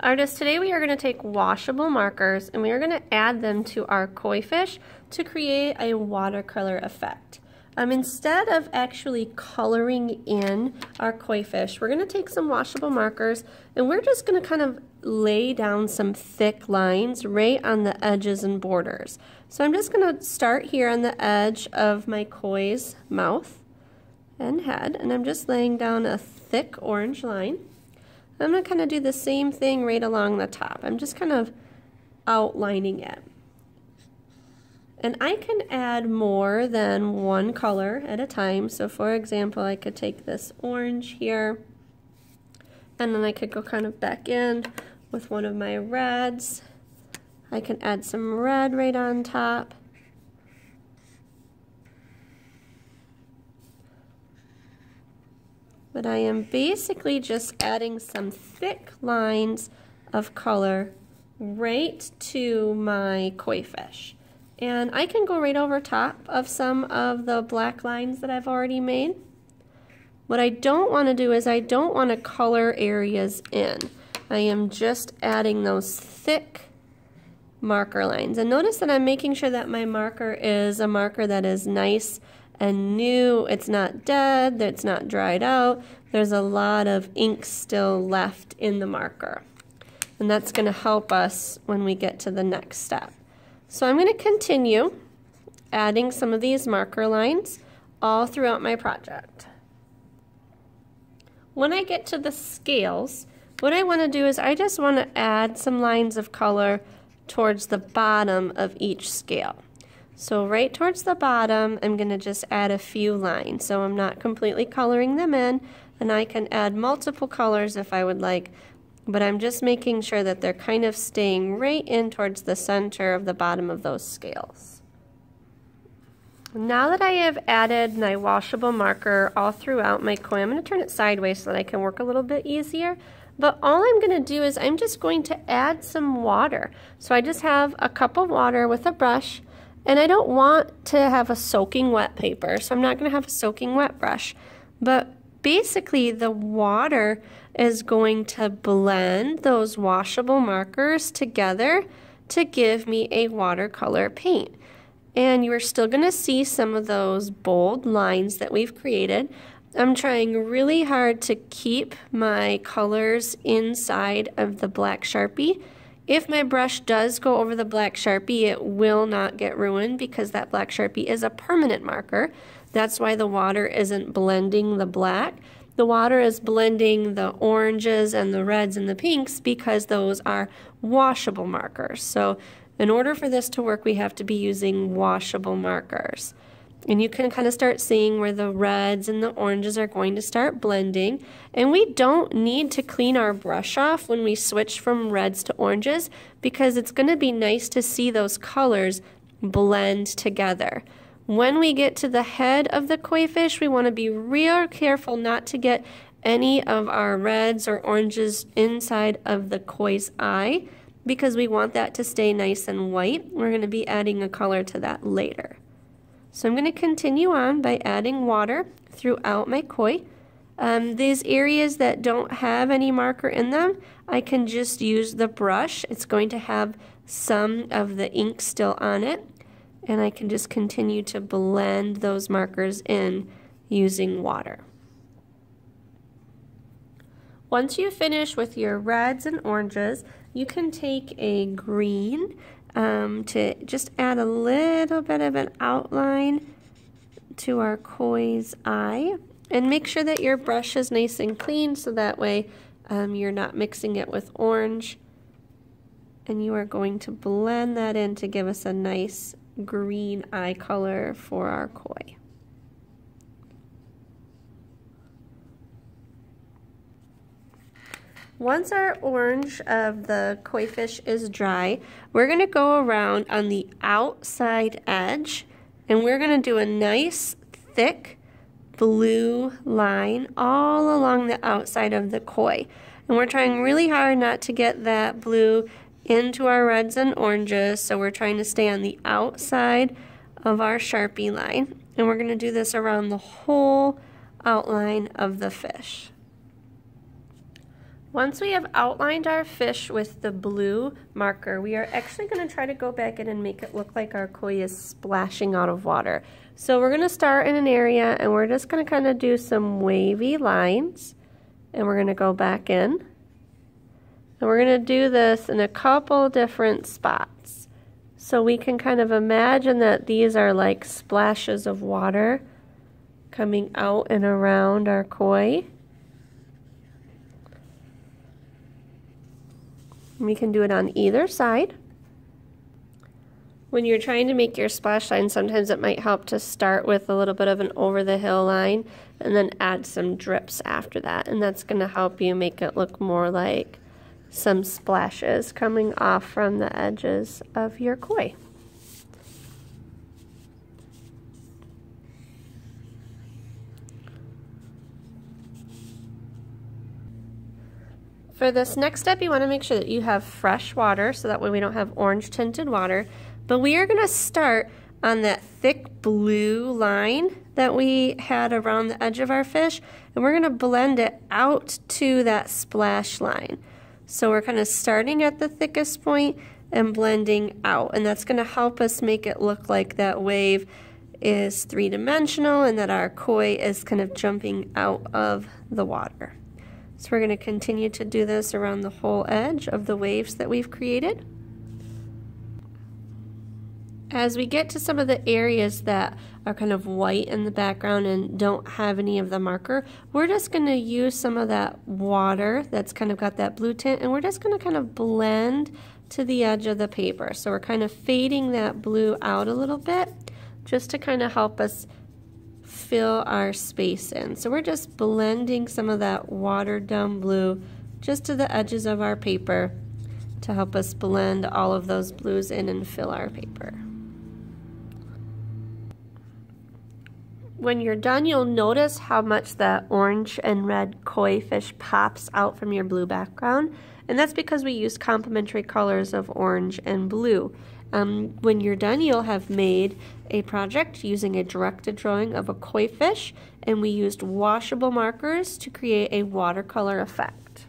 Artists, today we are going to take washable markers and we are going to add them to our koi fish to create a watercolor effect. Instead of actually coloring in our koi fish, we're going to take some washable markers and we're just going to kind of lay down some thick lines right on the edges and borders. So I'm just going to start here on the edge of my koi's mouth and head, and I'm just laying down a thick orange line. I'm going to kind of do the same thing right along the top. I'm just kind of outlining it. And I can add more than one color at a time. So for example, I could take this orange here, and then I could go kind of back in with one of my reds. I can add some red right on top. But I am basically just adding some thick lines of color right to my koi fish. And I can go right over top of some of the black lines that I've already made. What I don't want to do is I don't want to color areas in. I am just adding those thick marker lines. And notice that I'm making sure that my marker is a marker that is nice and new. It's not dead, it's not dried out. There's a lot of ink still left in the marker. And that's going to help us when we get to the next step. So I'm going to continue adding some of these marker lines all throughout my project. When I get to the scales, what I want to do is I just want to add some lines of color towards the bottom of each scale. So right towards the bottom, I'm going to just add a few lines. So I'm not completely coloring them in, and I can add multiple colors if I would like, but I'm just making sure that they're kind of staying right in towards the center of the bottom of those scales. Now that I have added my washable marker all throughout my koi, I'm going to turn it sideways so that I can work a little bit easier. But all I'm going to do is I'm just going to add some water. So I just have a cup of water with a brush. And I don't want to have a soaking wet paper, so I'm not going to have a soaking wet brush. But basically the water is going to blend those washable markers together to give me a watercolor paint. And you're still going to see some of those bold lines that we've created. I'm trying really hard to keep my colors inside of the black Sharpie. If my brush does go over the black Sharpie, it will not get ruined because that black Sharpie is a permanent marker. That's why the water isn't blending the black. The water is blending the oranges and the reds and the pinks because those are washable markers. So in order for this to work, we have to be using washable markers. And you can kind of start seeing where the reds and the oranges are going to start blending. And we don't need to clean our brush off when we switch from reds to oranges because it's going to be nice to see those colors blend together. When we get to the head of the koi fish, we want to be real careful not to get any of our reds or oranges inside of the koi's eye because we want that to stay nice and white. We're going to be adding a color to that later. So I'm going to continue on by adding water throughout my koi. These areas that don't have any marker in them, I can just use the brush. It's going to have some of the ink still on it, and I can just continue to blend those markers in using water. Once you finish with your reds and oranges, you can take a green to just add a little bit of an outline to our koi's eye, and make sure that your brush is nice and clean so that way you're not mixing it with orange, and you are going to blend that in to give us a nice green eye color for our koi. Once our orange of the koi fish is dry, we're going to go around on the outside edge and we're going to do a nice thick blue line all along the outside of the koi. And we're trying really hard not to get that blue into our reds and oranges, so we're trying to stay on the outside of our Sharpie line. And we're going to do this around the whole outline of the fish. Once we have outlined our fish with the blue marker, we are actually going to try to go back in and make it look like our koi is splashing out of water. So we're going to start in an area and we're just going to kind of do some wavy lines, and we're going to go back in. And we're going to do this in a couple different spots. So we can kind of imagine that these are like splashes of water coming out and around our koi. We can do it on either side. When you're trying to make your splash line, sometimes it might help to start with a little bit of an over-the-hill line and then add some drips after that. And that's going to help you make it look more like some splashes coming off from the edges of your koi. For this next step, you want to make sure that you have fresh water, so that way we don't have orange tinted water. But we are going to start on that thick blue line that we had around the edge of our fish, and we're going to blend it out to that splash line. So we're kind of starting at the thickest point and blending out, and that's going to help us make it look like that wave is three-dimensional and that our koi is kind of jumping out of the water. So we're going to continue to do this around the whole edge of the waves that we've created. As we get to some of the areas that are kind of white in the background and don't have any of the marker, we're just going to use some of that water that's kind of got that blue tint, and we're just going to kind of blend to the edge of the paper. So we're kind of fading that blue out a little bit just to kind of help us fill our space in. So we're just blending some of that watered down blue just to the edges of our paper to help us blend all of those blues in and fill our paper. When you're done, you'll notice how much that orange and red koi fish pops out from your blue background, and that's because we used complementary colors of orange and blue. When you're done, you'll have made a project using a directed drawing of a koi fish, and we used washable markers to create a watercolor effect.